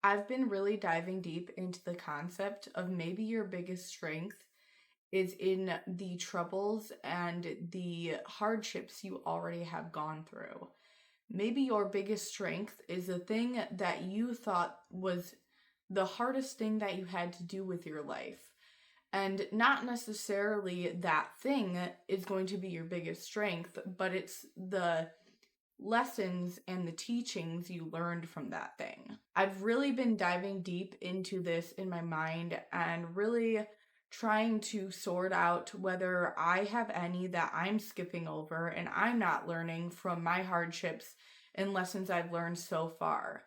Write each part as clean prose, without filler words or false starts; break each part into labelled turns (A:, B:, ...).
A: I've been really diving deep into the concept of maybe your biggest strength is in the troubles and the hardships you already have gone through. Maybe your biggest strength is the thing that you thought was the hardest thing that you had to do with your life. And not necessarily that thing is going to be your biggest strength, but it's the lessons and the teachings you learned from that thing. I've really been diving deep into this in my mind and really trying to sort out whether I have any that I'm skipping over and I'm not learning from my hardships and lessons I've learned so far.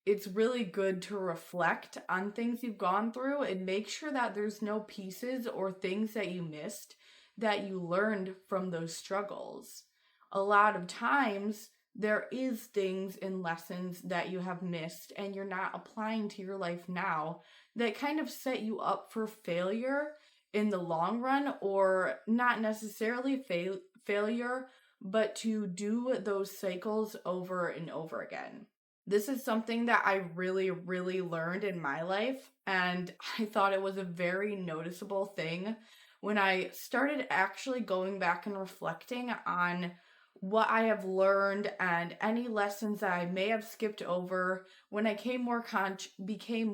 A: It's really good to reflect on things you've gone through and make sure that there's no pieces or things that you missed that you learned from those struggles. A lot of times, there is things and lessons that you have missed and you're not applying to your life now that kind of set you up for failure in the long run, or not necessarily failure, but to do those cycles over and over again. This is something that I really learned in my life, and I thought it was a very noticeable thing when I started actually going back and reflecting on what I have learned and any lessons that I may have skipped over when I became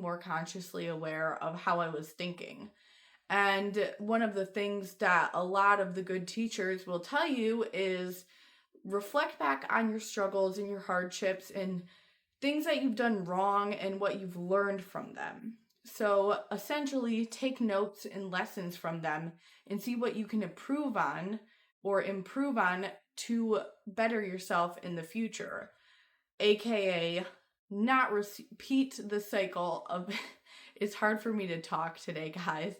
A: more consciously aware of how I was thinking. And one of the things that a lot of the good teachers will tell you is reflect back on your struggles and your hardships and things that you've done wrong and what you've learned from them. So essentially, take notes and lessons from them and see what you can improve on to better yourself in the future. AKA, not repeat the cycle of, it's hard for me to talk today, guys.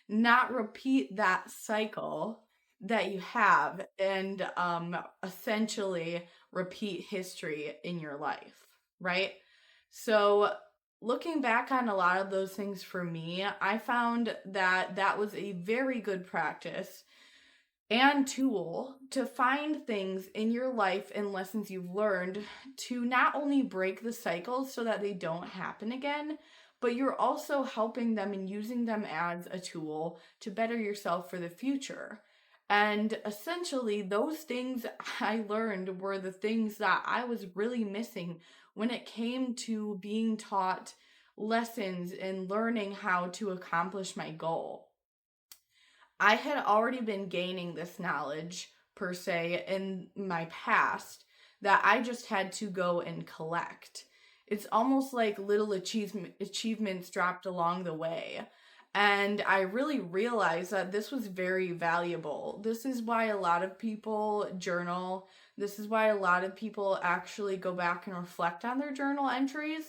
A: Not repeat that cycle that you have and essentially repeat history in your life, right? So, looking back on a lot of those things for me, I found that that was a very good practice and tool to find things in your life and lessons you've learned to not only break the cycles so that they don't happen again, but you're also helping them and using them as a tool to better yourself for the future. And essentially, those things I learned were the things that I was really missing when it came to being taught lessons and learning how to accomplish my goal. I had already been gaining this knowledge, per se, in my past that I just had to go and collect. It's almost like little achievements dropped along the way. And I really realized that this was very valuable. This is why a lot of people journal. This is why a lot of people actually go back and reflect on their journal entries.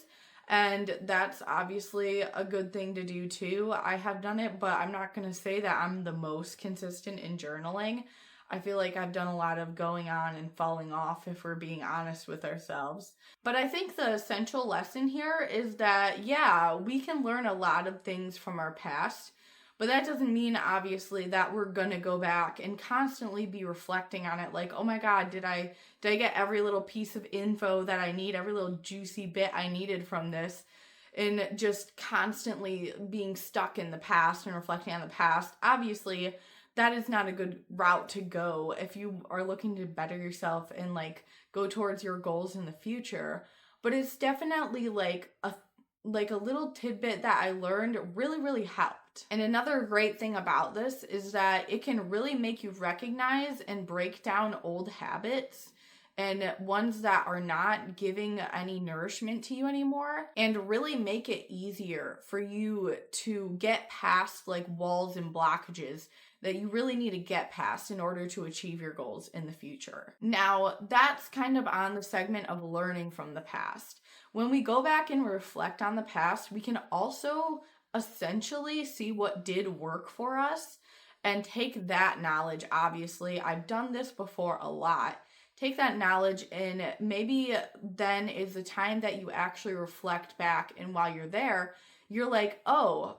A: And that's obviously a good thing to do too. I have done it, but I'm not going to say that I'm the most consistent in journaling. I feel like I've done a lot of going on and falling off if we're being honest with ourselves. But I think the essential lesson here is that, yeah, we can learn a lot of things from our past, but that doesn't mean, obviously, that we're gonna go back and constantly be reflecting on it like, oh my God, did I get every little piece of info that I need, every little juicy bit I needed from this? And just constantly being stuck in the past and reflecting on the past. Obviously, that is not a good route to go if you are looking to better yourself and like go towards your goals in the future. But it's definitely like a little tidbit that I learned really helped. And another great thing about this is that it can really make you recognize and break down old habits and ones that are not giving any nourishment to you anymore, and really make it easier for you to get past like walls and blockages that you really need to get past in order to achieve your goals in the future. Now, that's kind of on the segment of learning from the past. When we go back and reflect on the past, we can also essentially see what did work for us and take that knowledge. Obviously, I've done this before a lot. Take that knowledge, and maybe then is the time that you actually reflect back, and while you're there, you're like, oh,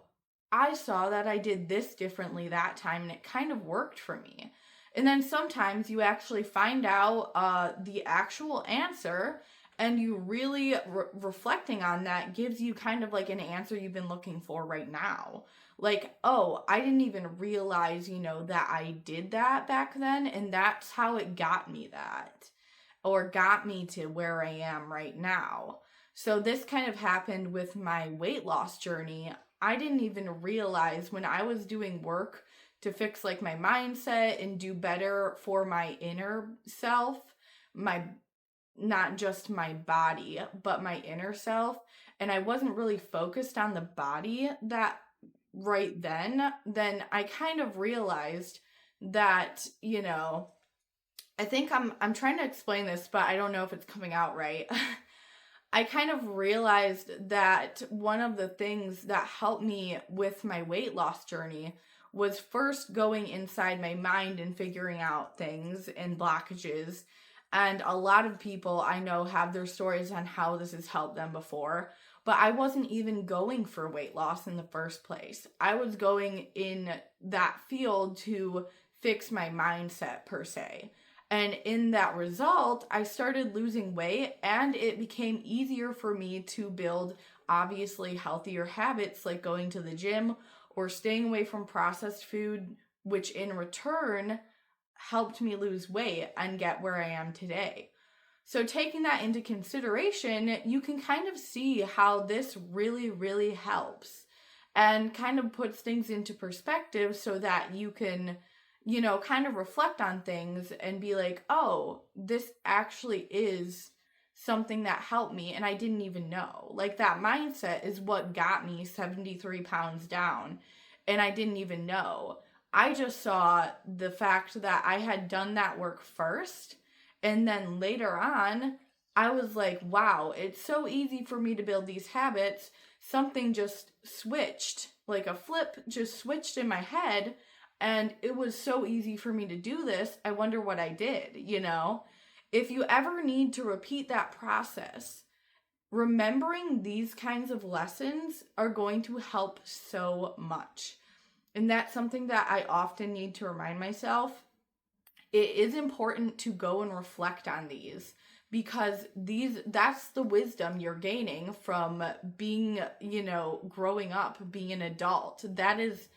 A: I saw that I did this differently that time and it kind of worked for me. And then sometimes you actually find out the actual answer And you really reflecting on that gives you kind of like an answer you've been looking for right now. Like, oh, I didn't even realize, that I did that back then. And that's how it got me that, or got me to where I am right now. So this kind of happened with my weight loss journey. I didn't even realize when I was doing work to fix like my mindset and do better for my inner self, my not just my body, but my inner self. And I wasn't really focused on the body that right then I kind of realized that, I think I'm trying to explain this, but I don't know if it's coming out right. I kind of realized that one of the things that helped me with my weight loss journey was first going inside my mind and figuring out things and blockages. And a lot of people I know have their stories on how this has helped them before, but I wasn't even going for weight loss in the first place. I was going in that field to fix my mindset per se. And in that result, I started losing weight and it became easier for me to build obviously healthier habits like going to the gym or staying away from processed food, which in return helped me lose weight and get where I am today. So taking that into consideration, you can kind of see how this really, really helps and kind of puts things into perspective so that you can kind of reflect on things and be like, oh, this actually is something that helped me and I didn't even know. Like that mindset is what got me 73 pounds down and I didn't even know. I just saw the fact that I had done that work first and then later on, I was like, wow, it's so easy for me to build these habits. Something just switched, like a flip just switched in my head. And it was so easy for me to do this. I wonder what I did, If you ever need to repeat that process, remembering these kinds of lessons are going to help so much. And that's something that I often need to remind myself. It is important to go and reflect on these because that's the wisdom you're gaining from being, growing up, being an adult. That is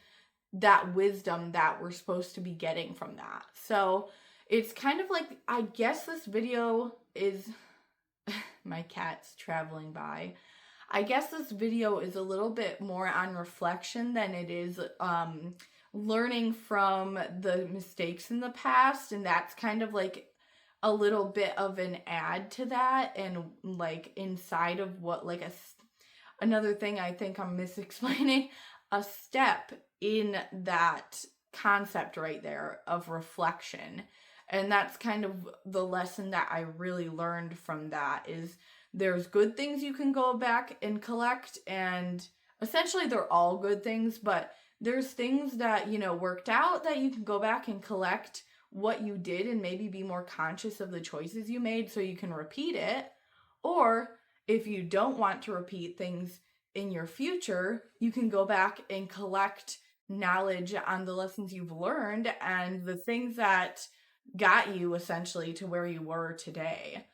A: that wisdom that we're supposed to be getting from that. So it's kind of like, I guess this video is my cat's traveling by. I guess this video is a little bit more on reflection than it is learning from the mistakes in the past. And that's kind of like a little bit of an add to that. And like inside of what, like another thing I think I'm misexplaining, a step in that concept right there of reflection. And that's kind of the lesson that I really learned from that is there's good things you can go back and collect, and essentially they're all good things, but there's things that, worked out that you can go back and collect what you did and maybe be more conscious of the choices you made so you can repeat it. Or if you don't want to repeat things in your future, you can go back and collect knowledge on the lessons you've learned and the things that got you essentially to where you were today.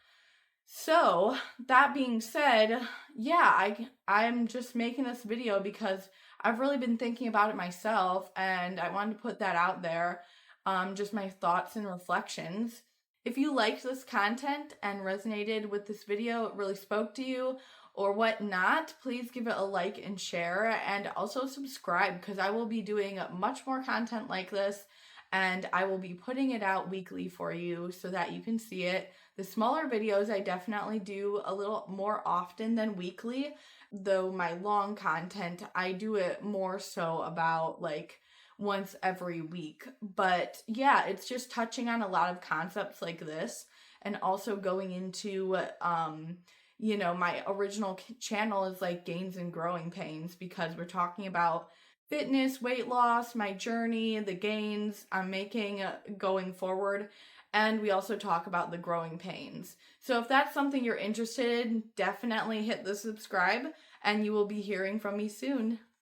A: So that being said, yeah, I'm just making this video because I've really been thinking about it myself and I wanted to put that out there. Just my thoughts and reflections. If you liked this content and resonated with this video, it really spoke to you or whatnot, please give it a like and share, and also subscribe because I will be doing much more content like this and I will be putting it out weekly for you so that you can see it. The smaller videos I definitely do a little more often than weekly, though my long content, I do it more so about like once every week. But yeah, it's just touching on a lot of concepts like this and also going into my original channel is like gains and growing pains because we're talking about fitness, weight loss, my journey, the gains I'm making going forward. And we also talk about the growing pains. So if that's something you're interested in, definitely hit the subscribe and you will be hearing from me soon.